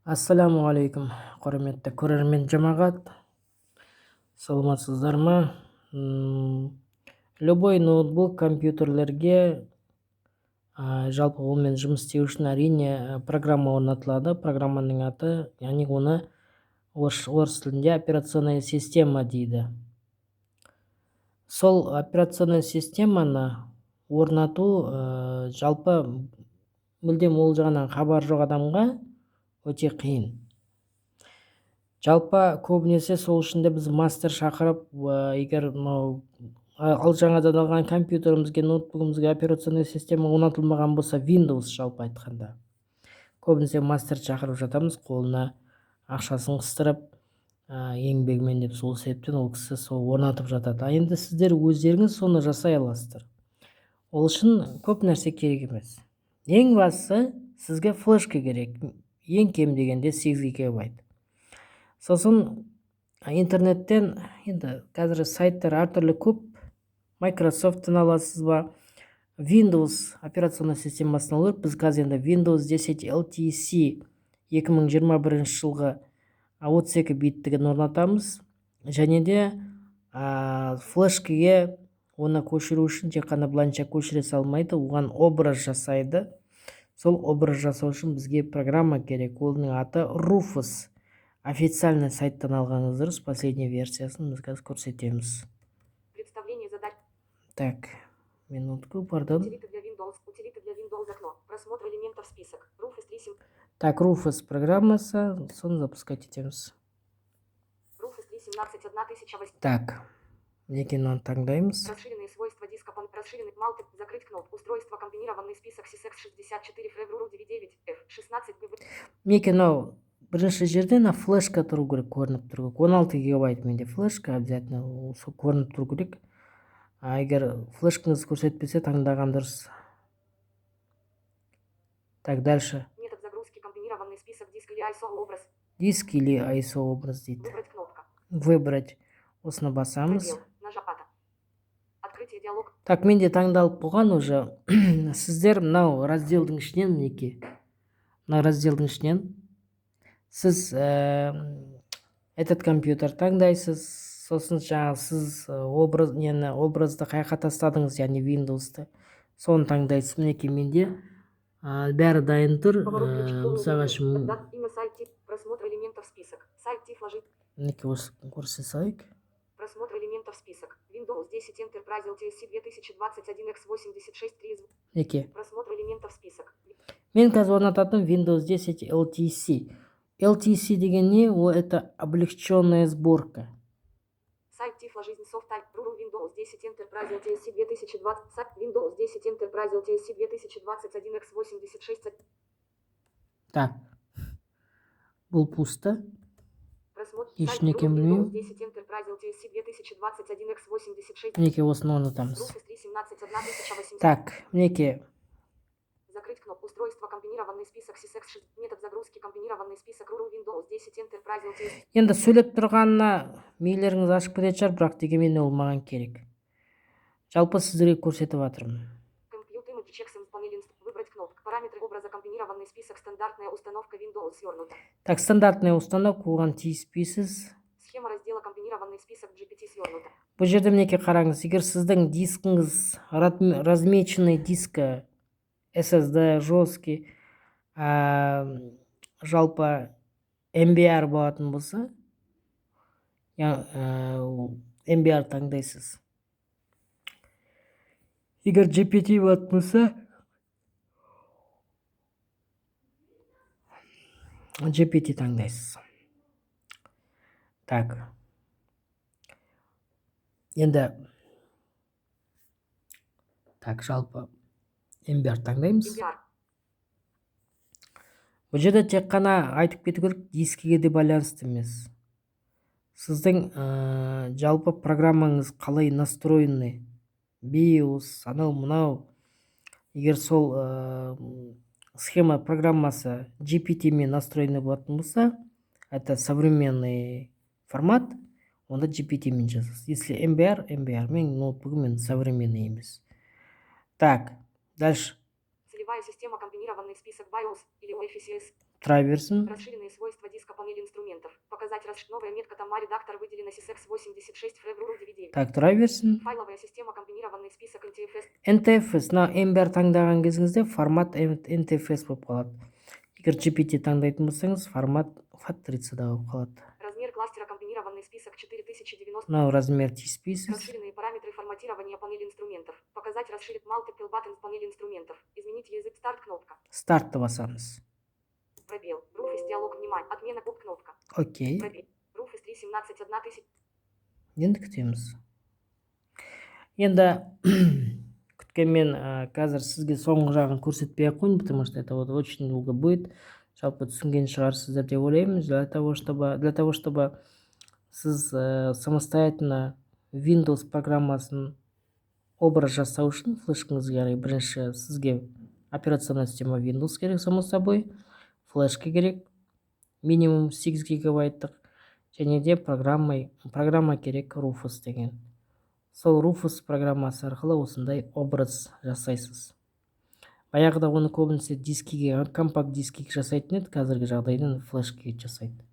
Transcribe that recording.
Ассаламу алейкум, құрметті көрермен жамағат. Саламатсыздар ма? Любой ноутбук, компьютерлерге жалпы онымен жұмыс істеу үшін әрине программа орнатылады. Программаның аты, яғни оны орыс тілінде операционная система дейді. Сол операционная системаны орнату жалпы мүлдем ол жағынан хабар жоқ адамға өте қиын. Жалпы көбінесе сол үшінде біз мастер шақырып, егер ал жаңадан алған компьютерімізге, ноутбугімізге операционный система орнатылмаған болса, Windows жалпы айтқанда. Көбінесе мастер шақырып жатамыз, қолына ақшасын қыстырып, еңбегімен деп, сол себептен ол кісі сол орнатып жатады. Енді сіздер өздеріңіз соны жасай аласыздар. Ол үшін көп нәрсе керек емес. Ең бастысы сізге флешка керек. Ең кем дегенде 8 гигабайт. Сосын интернеттен енді қазір сайттар әртүрлі көп. Microsoft'тан аласыз ба, Windows операционный системасын алып, біз қазір енді Windows 10 LTC 2021 жылғы 32 биттігін орнатамыз. Және де флешкаге оны көшіру үшін тек қана былайша көшіре салмайды, оған образ жасайды. Сол образ жасау үшін бізге программа керек. Оның аты Rufus. Официальный сайттан алғаныңыз дұрыс, последний версиясын біз қазір көрсетеміз. Представление задач. Так, минутку, пардон. Утилиты для Windows окно. Просмотр элементов список. Rufus 3. Так, Rufus программасы, соны запускать етеміз. Rufus 3.17 1008. Так, некені таңдаймыз. Расширенные свойства диска, расширенный малты, закрыть кнопку, устройство, комбинированный список CSX64 FREVRU 99 F16 GB. Некені бірінші жерде на флешка тұру керек, көрініп тұру керек. 16 гигабайт менде флешка, обязательно көрініп тұру керек. Егер флешкаңыз көрсетпесе, таңдаған дұрыс. Так, дальше. Метод загрузки, комбинированный список, диск или ISO образ. Диск или ISO образ дейді. Выбрать кнопка. Выбрать. Осыны басамыз. Нажапата. Открытие диалог. Так, менде таңдалып болған уже. Сіздер мынау разделдің ішінен мінекей. Мынау разделдің ішінен сіз этот компьютер таңдайсыз. Сосын жаңағы сіз образды қайқа тастадыңыз, яғни Windows'ты. Соны таңдайсыз. Мінекей менде бәрі дайын тұр. Мысалға үшін Имя сайт тип, просмотр элементов список. Сайт тип ложить. Мінекей көрсетсек. Просмотр элементов список. Windows 10 Enterprise LTC 2021 X86 3. Мінекей. Просмотр элементов список. Мен қазір орнататын Windows 10 LTC. LTC деген не? Это облегченная сборка. Сайт Тифло жизнь софт Windows 10 Enterprise LTC 2020. Windows 10 Enterprise LTC 2021 X86. Так. Бұл пусто. Ешіне кем білмеймін. Windows 10 Enterprise LTC 2021 X86. Мінекей осыны орнатамыз. Rufus 3.17 1008. Так, мінекей. Закрыть кнопку. Устройство, комбинированный список CSX. Метод загрузки, комбинированный список Windows 10 Enterprise LTC. Енді сөйлеп тұрғанына мейлеріңіз ашып кететін шығар, бірақ дегенмен ол маған керек. Жалпы сіздерге көрсетіп жатырмын. Выбрать кнопку. Параметры образа, комбинированный список, стандартная установка Windows свернута. Так, стандартная установка оған тиіспейсіз. Схема раздела, комбинированный список GPT свернута. Бұл жерде мінекей қараңыз, егер сіздің дискіңіз размеченный диска SSD жесткий жалпы MBR болатын болса, MBR таңдайсыз. Егер GPT болатын болса, GPT таңдайсыз. Так. Енді так, жалпы MBR таңдаймыз. Бұл жерде тек қана айтып кету керек, дискіге де байланысты емес. Сіздің жалпы программаңыз қалай настроенный, BIOS, анау мынау. Егер сол схема программасы GPT мен настроенный болатын болса, это современный формат, онда GPT мен жазасыз. Если MBR, мен ноутбугымен современный емес. Так, дальше. Целевая система, комбинированный список BIOS или OFCS. Траверсін. Расширенные свойства. новая метка Тома редактор выделена SysX86 February 99. Так, тұра берсін. Файловая система комбинированный список NTFS. NTFS, мына ең бәрі таңдаған кезіңізде формат NTFS болып қалады. Егер GPT таңдайтын болсаңыз, формат FAT30 болып қалады. Размер кластера комбинированный список 4090. Мынау размер тиіспейсіз. Расширенные параметры форматирования панели инструментов. Показать расширить multiple buttons панель инструментов. Изменить язык старт кнопка. Стартты басамыз. Пробел. Руфис диалог внимание. Отмена поп кнопка. Окей. Пробел. Руфис 317 1000. Енді күтеміз. Енді күткенмен қазір сізге соңғы жағын көрсетпей ақ қойын, потому что это вот очень долго будет. Жалпы түсінген шығарсыздар деп ойлаймын. Для того, чтобы сіз самостоятельно Windows программасын образ жасау үшін флешкаңызға қарай бірінші сізге операционная система Windows керек, само собой, флешка керек, минимум 8 гигабайттық, және де программа керек Rufus деген. Сол Rufus программасы арқылы осындай образ жасайсыз. Баяғыда оны көбінесе дискіге, компакт дискіге жасайтын еді, қазіргі жағдайдан флешкіге жасайды.